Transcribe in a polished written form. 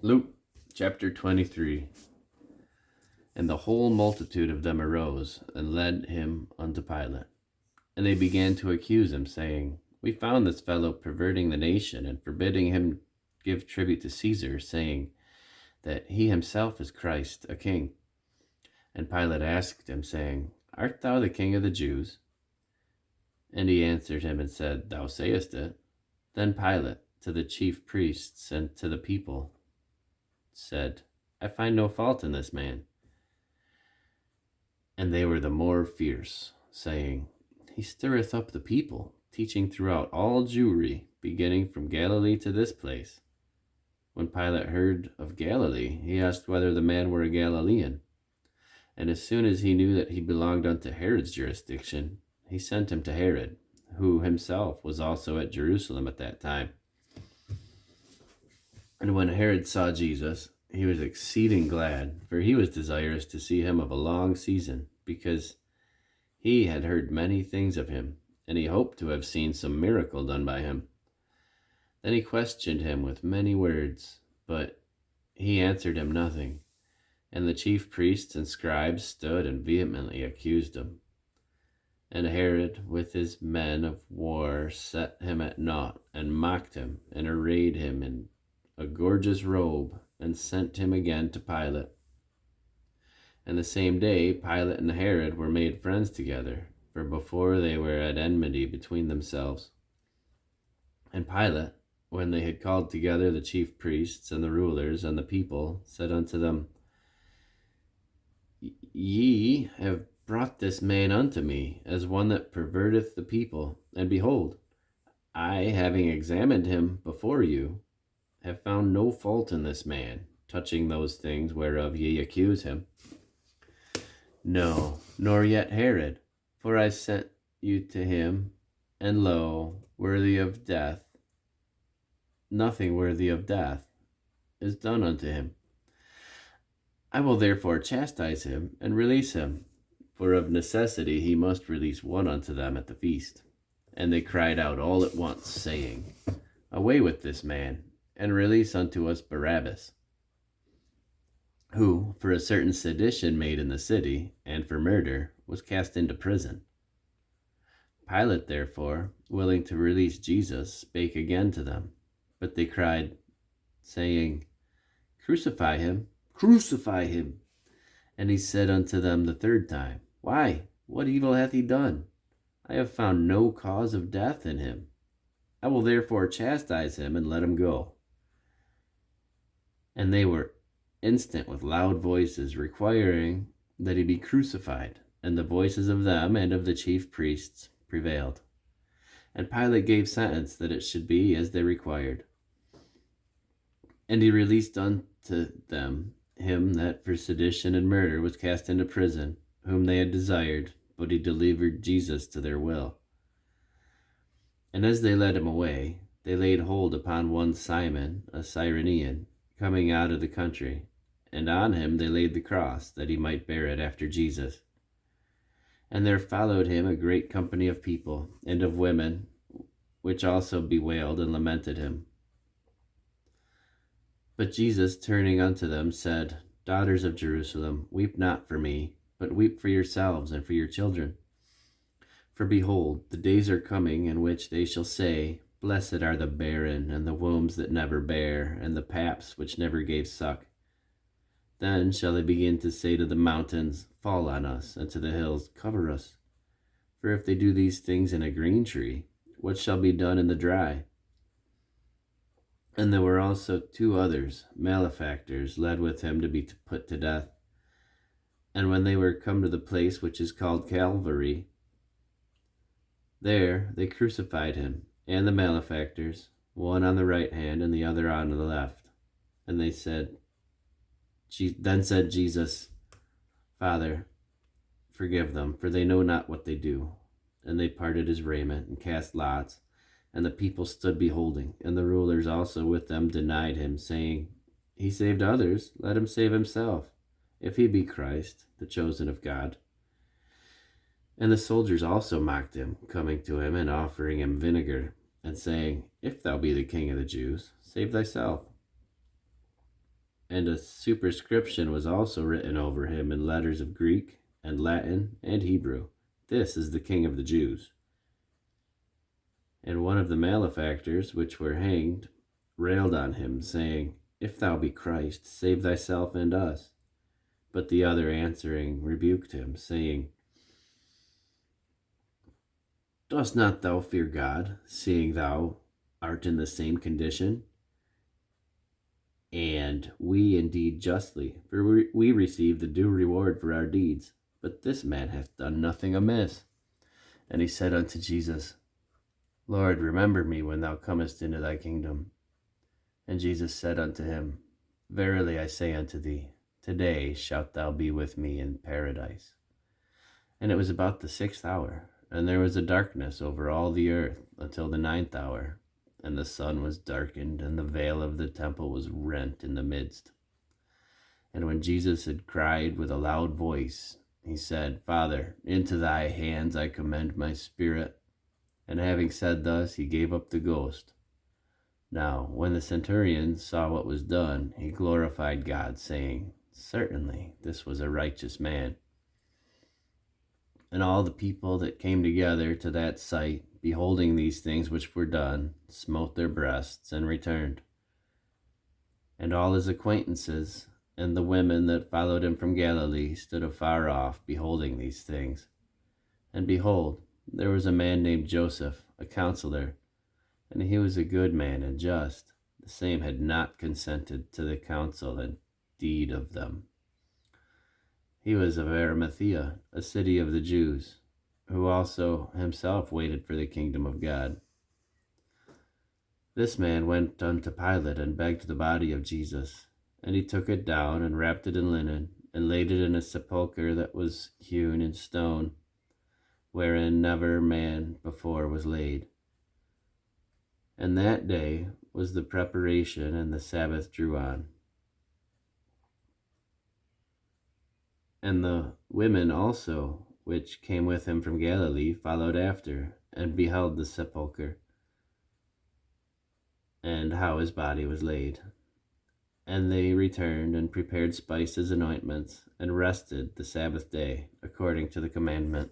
Luke chapter 23. And the whole multitude of them arose, and led him unto Pilate. And they began to accuse him, saying, We found this fellow perverting the nation, and forbidding him give tribute to Caesar, saying that he himself is Christ, a king. And Pilate asked him, saying, Art thou the king of the Jews? And he answered him and said, Thou sayest it. Then Pilate, to the chief priests and to the people, said, I find no fault in this man. And they were the more fierce, saying, He stirreth up the people, teaching throughout all Jewry, beginning from Galilee to this place. When Pilate heard of Galilee, he asked whether the man were a Galilean. And as soon as he knew that he belonged unto Herod's jurisdiction, he sent him to Herod, who himself was also at Jerusalem at that time. And when Herod saw Jesus, he was exceeding glad, for he was desirous to see him of a long season, because he had heard many things of him, and he hoped to have seen some miracle done by him. Then he questioned him with many words, but he answered him nothing. And the chief priests and scribes stood and vehemently accused him. And Herod with his men of war set him at naught, and mocked him, and arrayed him in a gorgeous robe, and sent him again to Pilate. And the same day Pilate and Herod were made friends together, for before they were at enmity between themselves. And Pilate, when they had called together the chief priests and the rulers and the people, said unto them, Ye have brought this man unto me as one that perverteth the people, and behold, I, having examined him before you, have found no fault in this man, touching those things whereof ye accuse him. No, nor yet Herod, for I sent you to him, and lo, nothing worthy of death is done unto him. I will therefore chastise him and release him, for of necessity he must release one unto them at the feast. And they cried out all at once, saying, Away with this man, and release unto us Barabbas, who, for a certain sedition made in the city, and for murder, was cast into prison. Pilate, therefore, willing to release Jesus, spake again to them. But they cried, saying, Crucify him, crucify him. And he said unto them the third time, Why, what evil hath he done? I have found no cause of death in him. I will therefore chastise him, and let him go. And they were instant with loud voices, requiring that he be crucified. And the voices of them and of the chief priests prevailed. And Pilate gave sentence that it should be as they required. And he released unto them him that for sedition and murder was cast into prison, whom they had desired, but he delivered Jesus to their will. And as they led him away, they laid hold upon one Simon, a Cyrenian, coming out of the country, and on him they laid the cross, that he might bear it after Jesus. And there followed him a great company of people, and of women, which also bewailed and lamented him. But Jesus, turning unto them, said, Daughters of Jerusalem, weep not for me, but weep for yourselves and for your children. For behold, the days are coming in which they shall say, Blessed are the barren, and the wombs that never bare, and the paps which never gave suck. Then shall they begin to say to the mountains, Fall on us, and to the hills, Cover us. For if they do these things in a green tree, what shall be done in the dry? And there were also two others, malefactors, led with him to be put to death. And when they were come to the place which is called Calvary, there they crucified him, and the malefactors, one on the right hand and the other on the left. And then said Jesus, Father, forgive them, for they know not what they do. And they parted his raiment, and cast lots. And the people stood beholding, and the rulers also with them denied him, saying, He saved others, let him save himself, if he be Christ, the chosen of God. And the soldiers also mocked him, coming to him and offering him vinegar, and saying, If thou be the king of the Jews, save thyself. And a superscription was also written over him in letters of Greek and Latin and Hebrew. This is the King of the Jews. And one of the malefactors which were hanged railed on him, saying, If thou be Christ, save thyself and us. But the other answering rebuked him, saying, Dost not thou fear God, seeing thou art in the same condition? And we indeed justly, for we receive the due reward for our deeds. But this man hath done nothing amiss. And he said unto Jesus, Lord, remember me when thou comest into thy kingdom. And Jesus said unto him, Verily I say unto thee, today shalt thou be with me in paradise. And it was about the 6th hour, and there was a darkness over all the earth until the 9th hour. And the sun was darkened, and the veil of the temple was rent in the midst. And when Jesus had cried with a loud voice, he said, Father, into thy hands I commend my spirit. And having said thus, he gave up the ghost. Now, when the centurion saw what was done, he glorified God, saying, Certainly this was a righteous man. And all the people that came together to that sight, beholding these things which were done, smote their breasts and returned. And all his acquaintances and the women that followed him from Galilee stood afar off, beholding these things. And behold, there was a man named Joseph, a counselor, and he was a good man and just. The same had not consented to the counsel and deed of them. He was of Arimathea, a city of the Jews, who also himself waited for the kingdom of God. This man went unto Pilate and begged the body of Jesus. And he took it down and wrapped it in linen, and laid it in a sepulchre that was hewn in stone, wherein never man before was laid. And that day was the preparation, and the Sabbath drew on. And the women also, which came with him from Galilee, followed after, and beheld the sepulchre, and how his body was laid. And they returned, and prepared spices and ointments, and rested the Sabbath day, according to the commandment.